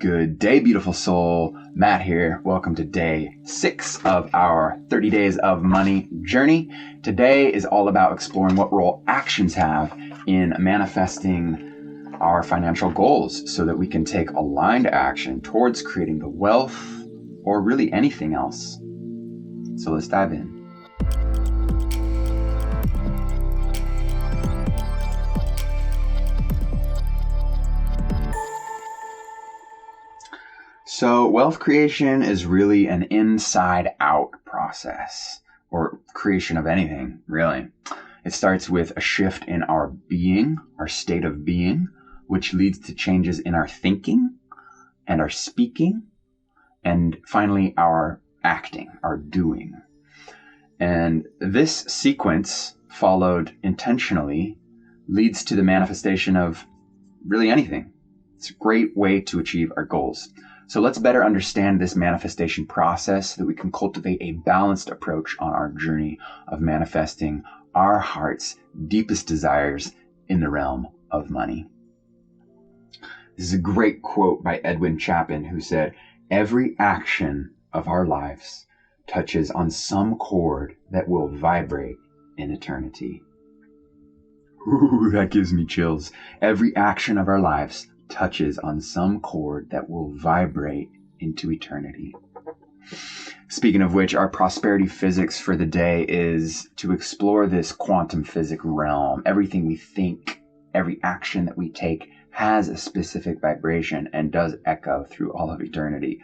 Good day, beautiful soul. Matt here. Welcome to day 6 of our 30 Days of Money journey. Today is all about exploring what role actions have in manifesting our financial goals so that we can take aligned action towards creating the wealth or really anything else. So let's dive in. So wealth creation is really an inside-out process, or creation of anything, really. It starts with a shift in our being, our state of being, which leads to changes in our thinking and our speaking, and finally our acting, our doing. And this sequence, followed intentionally, leads to the manifestation of really anything. It's a great way to achieve our goals. So let's better understand this manifestation process so that we can cultivate a balanced approach on our journey of manifesting our heart's deepest desires in the realm of money. This is a great quote by Edwin Chapin, who said, "Every action of our lives touches on some chord that will vibrate in eternity." Ooh, that gives me chills. Every action of our lives touches on some chord that will vibrate into eternity. Speaking of which, our prosperity physics for the day is to explore this quantum physics realm. Everything we think, every action that we take has a specific vibration and does echo through all of eternity.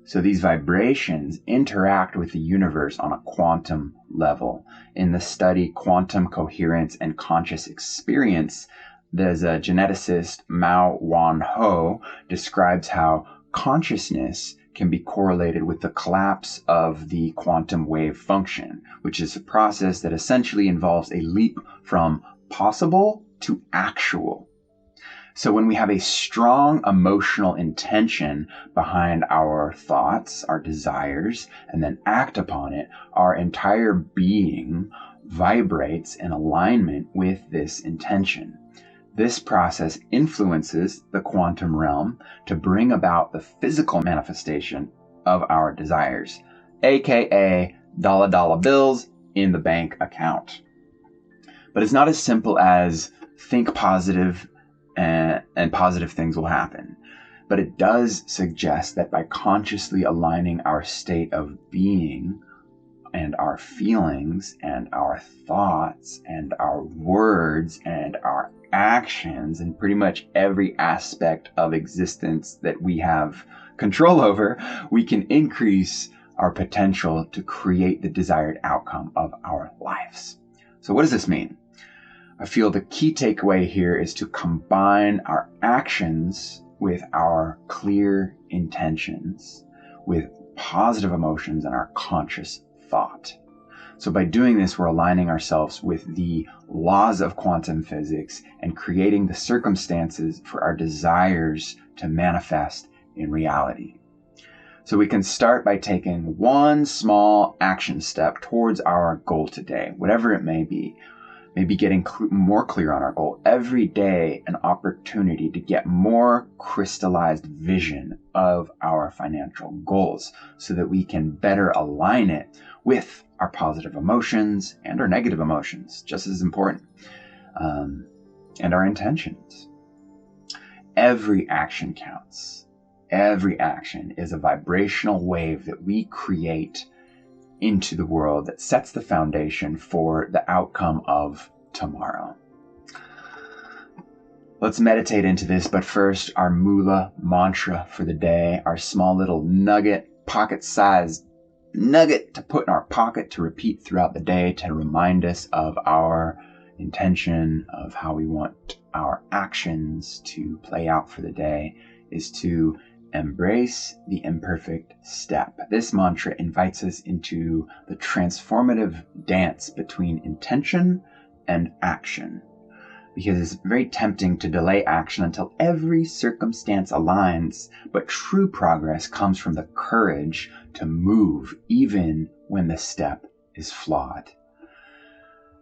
So these vibrations interact with the universe on a quantum level. In the study Quantum Coherence and Conscious Experience, there's a geneticist, Mao Wan Ho, describes how consciousness can be correlated with the collapse of the quantum wave function, which is a process that essentially involves a leap from possible to actual. So when we have a strong emotional intention behind our thoughts, our desires, and then act upon it, our entire being vibrates in alignment with this intention. This process influences the quantum realm to bring about the physical manifestation of our desires, aka dollar bills in the bank account. But it's not as simple as think positive and positive things will happen. But it does suggest that by consciously aligning our state of being and our feelings and our thoughts and our words and our actions and pretty much every aspect of existence that we have control over, we can increase our potential to create the desired outcome of our lives. So what does this mean? I feel the key takeaway here is to combine our actions with our clear intentions, with positive emotions and our conscious thought. So by doing this, we're aligning ourselves with the laws of quantum physics and creating the circumstances for our desires to manifest in reality. So we can start by taking one small action step towards our goal today, whatever it may be. Maybe getting more clear on our goal. Every day, an opportunity to get more crystallized vision of our financial goals so that we can better align it with our positive emotions and our negative emotions, just as important, and our intentions. Every action counts. Every action is a vibrational wave that we create into the world that sets the foundation for the outcome of tomorrow. Let's meditate into this, but first, our moolah mantra for the day, our small little nugget, pocket-sized nugget to put in our pocket to repeat throughout the day to remind us of our intention, of how we want our actions to play out for the day, is to embrace the imperfect step. This mantra invites us into the transformative dance between intention and action, because it's very tempting to delay action until every circumstance aligns, but true progress comes from the courage to move even when the step is flawed.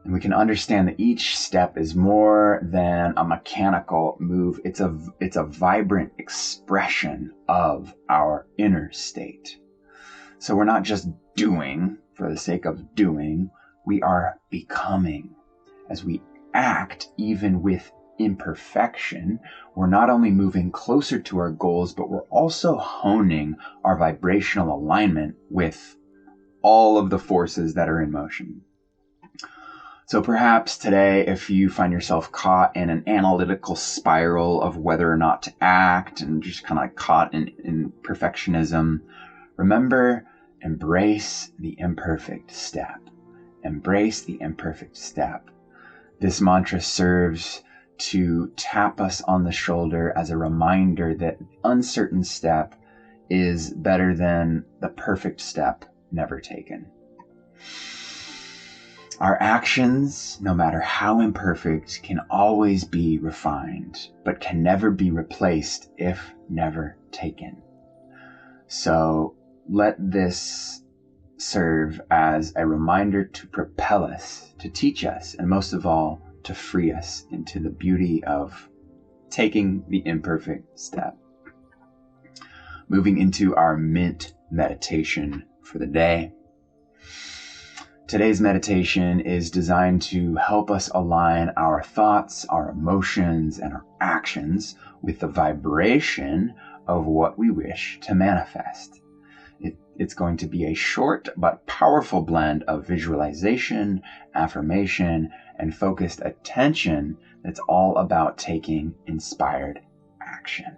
And we can understand that each step is more than a mechanical move. It's a vibrant expression of our inner state. So we're not just doing for the sake of doing. We are becoming. As we act, even with imperfection, we're not only moving closer to our goals, but we're also honing our vibrational alignment with all of the forces that are in motion. So perhaps today, if you find yourself caught in an analytical spiral of whether or not to act and just kind of like caught in perfectionism, remember, embrace the imperfect step. Embrace the imperfect step. This mantra serves to tap us on the shoulder as a reminder that the uncertain step is better than the perfect step never taken. Our actions, no matter how imperfect, can always be refined, but can never be replaced if never taken. So let this serve as a reminder to propel us, to teach us, and most of all, to free us into the beauty of taking the imperfect step. Moving into our mint meditation for the day. Today's meditation is designed to help us align our thoughts, our emotions, and our actions with the vibration of what we wish to manifest. It's going to be a short but powerful blend of visualization, affirmation, and focused attention that's all about taking inspired action.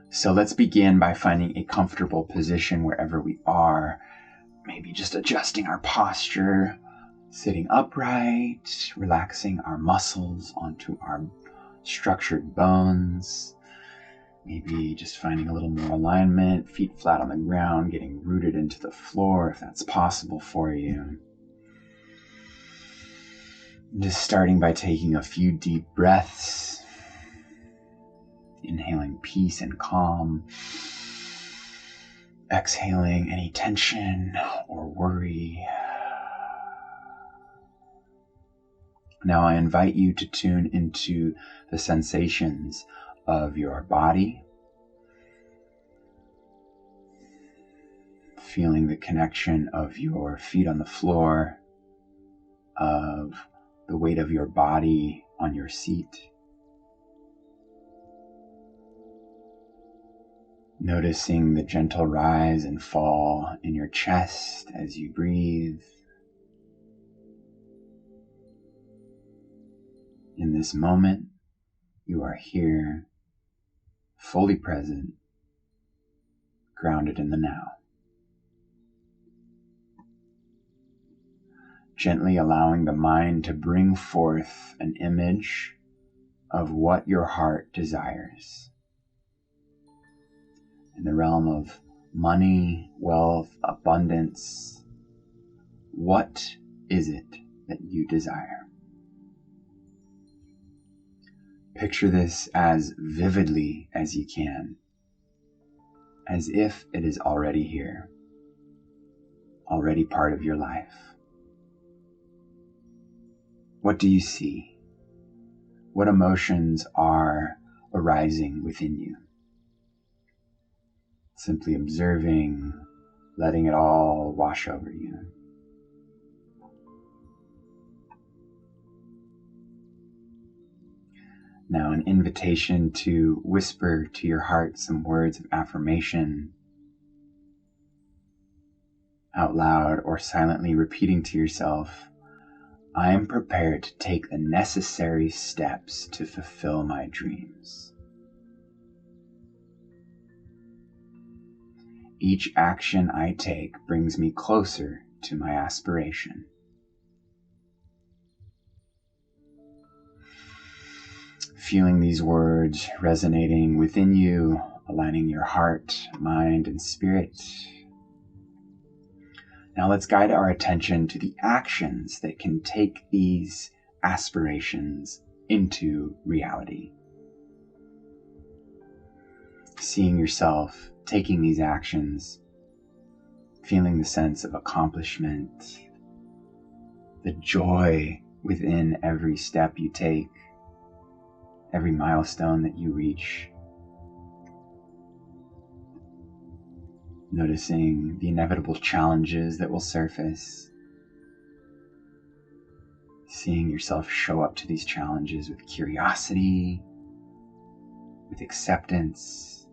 So let's begin by finding a comfortable position wherever we are. Maybe just adjusting our posture, sitting upright, relaxing our muscles onto our structured bones. Maybe just finding a little more alignment, feet flat on the ground, getting rooted into the floor if that's possible for you. Just starting by taking a few deep breaths, inhaling peace and calm. Exhaling any tension or worry. Now I invite you to tune into the sensations of your body, feeling the connection of your feet on the floor, of the weight of your body on your seat. Noticing the gentle rise and fall in your chest as you breathe. In this moment, you are here, fully present, grounded in the now. Gently allowing the mind to bring forth an image of what your heart desires. In the realm of money, wealth, abundance, what is it that you desire? Picture this as vividly as you can, as if it is already here, already part of your life. What do you see? What emotions are arising within you? Simply observing, letting it all wash over you. Now an invitation to whisper to your heart some words of affirmation, out loud or silently repeating to yourself, I am prepared to take the necessary steps to fulfill my dreams. Each action I take brings me closer to my aspiration. Feeling these words resonating within you, aligning your heart, mind, and spirit. Now let's guide our attention to the actions that can take these aspirations into reality. Seeing yourself taking these actions, feeling the sense of accomplishment, the joy within every step you take, every milestone that you reach. Noticing the inevitable challenges that will surface. Seeing yourself show up to these challenges with curiosity, with acceptance,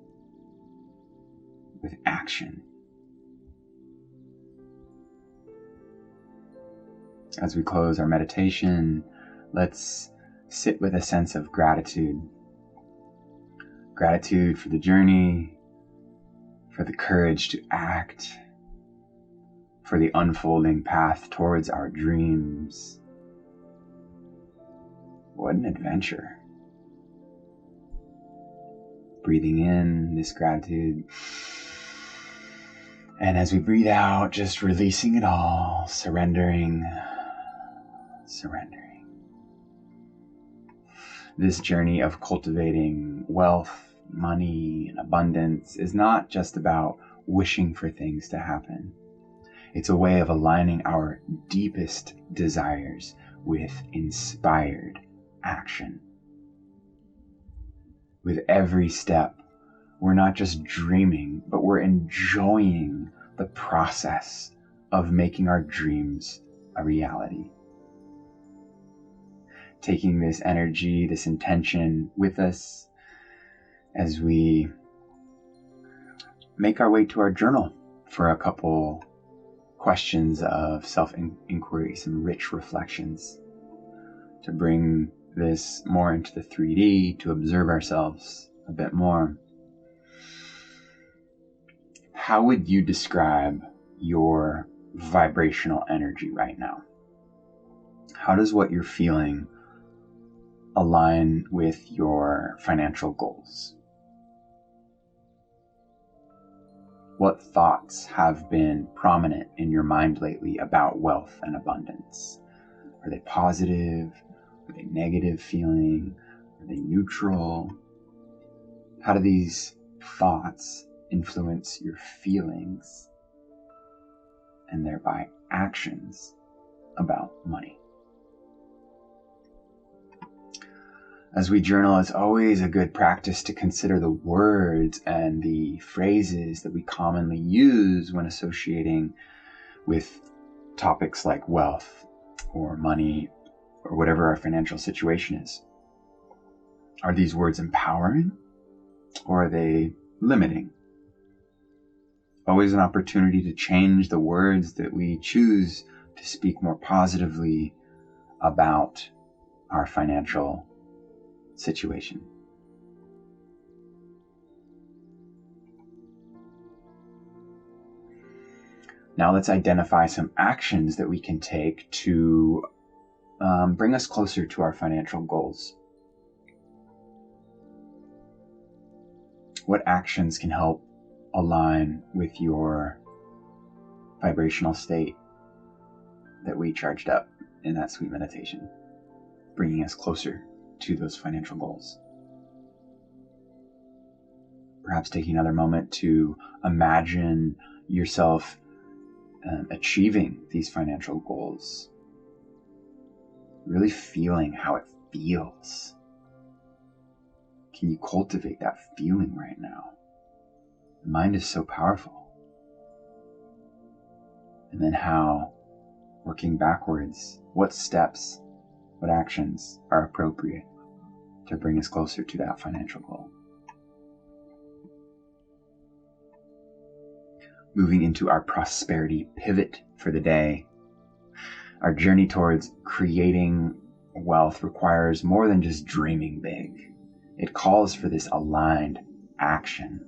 with action. As we close our meditation, let's sit with a sense of gratitude. Gratitude for the journey, for the courage to act, for the unfolding path towards our dreams. What an adventure. Breathing in this gratitude. And as we breathe out, just releasing it all, surrendering. This journey of cultivating wealth, money, and abundance is not just about wishing for things to happen. It's a way of aligning our deepest desires with inspired action. With every step, we're not just dreaming, but we're enjoying the process of making our dreams a reality. Taking this energy, this intention with us as we make our way to our journal for a couple questions of self-inquiry, some rich reflections to bring this more into the 3D, to observe ourselves a bit more. How would you describe your vibrational energy right now? How does what you're feeling align with your financial goals? What thoughts have been prominent in your mind lately about wealth and abundance? Are they positive? Are they negative feeling? Are they neutral? How do these thoughts influence your feelings and thereby actions about money? As we journal, it's always a good practice to consider the words and the phrases that we commonly use when associating with topics like wealth or money or whatever our financial situation is. Are these words empowering or are they limiting? Always an opportunity to change the words that we choose to speak more positively about our financial situation. Now let's identify some actions that we can take to bring us closer to our financial goals. What actions can help align with your vibrational state that we charged up in that sweet meditation, bringing us closer to those financial goals? Perhaps taking another moment to imagine yourself achieving these financial goals. Really feeling how it feels. Can you cultivate that feeling right now? The mind is so powerful. And then how, working backwards, what steps, what actions are appropriate to bring us closer to that financial goal? Moving into our prosperity pivot for the day. Our journey towards creating wealth requires more than just dreaming big. It calls for this aligned action.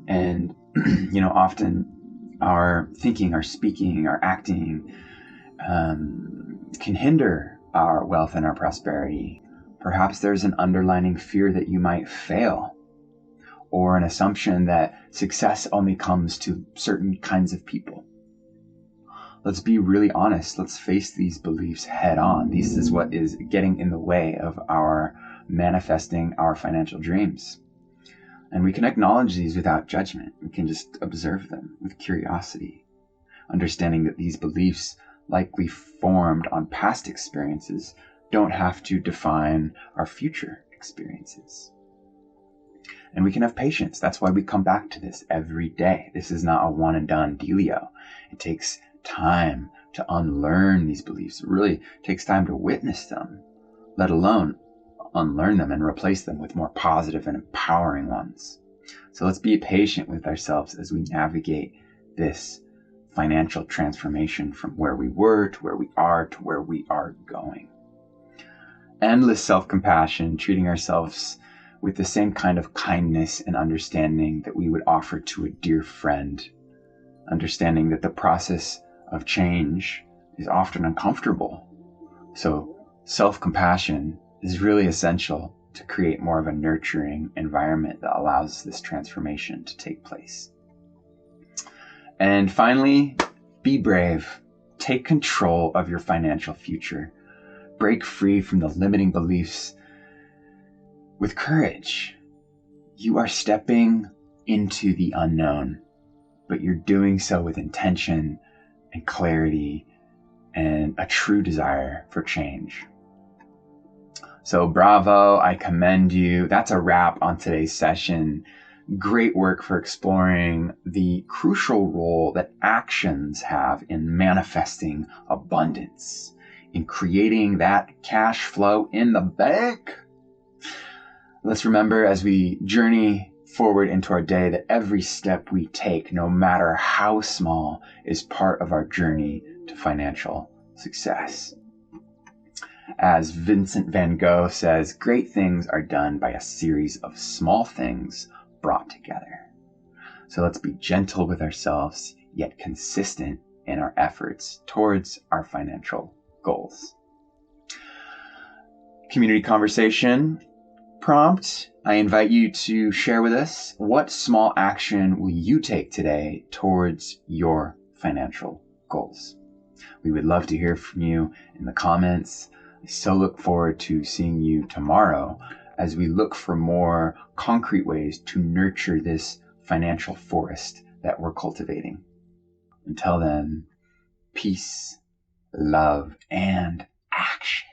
And, often our thinking, our speaking, our acting can hinder our wealth and our prosperity. Perhaps there's an underlying fear that you might fail, or an assumption that success only comes to certain kinds of people. Let's be really honest. Let's face these beliefs head on. This is what is getting in the way of our manifesting our financial dreams. And we can acknowledge these without judgment. We can just observe them with curiosity, understanding that these beliefs likely formed on past experiences, don't have to define our future experiences. And we can have patience. That's why we come back to this every day. This is not a one and done dealio. It takes time to unlearn these beliefs. It really takes time to witness them, let alone unlearn them and replace them with more positive and empowering ones. So let's be patient with ourselves as we navigate this financial transformation from where we were to where we are to where we are going. Endless self-compassion, treating ourselves with the same kind of kindness and understanding that we would offer to a dear friend. Understanding that the process of change is often uncomfortable. So self-compassion is really essential to create more of a nurturing environment that allows this transformation to take place. And finally, be brave. Take control of your financial future. Break free from the limiting beliefs with courage. You are stepping into the unknown, but you're doing so with intention and clarity and a true desire for change. So bravo, I commend you. That's a wrap on today's session. Great work for exploring the crucial role that actions have in manifesting abundance, in creating that cash flow in the bank. Let's remember as we journey forward into our day that every step we take, no matter how small, is part of our journey to financial success. As Vincent van Gogh says, great things are done by a series of small things brought together. So let's be gentle with ourselves, yet consistent in our efforts towards our financial goals. Community conversation prompt. I invite you to share with us, what small action will you take today towards your financial goals? We would love to hear from you in the comments. I so look forward to seeing you tomorrow as we look for more concrete ways to nurture this financial forest that we're cultivating. Until then, peace, love, and action.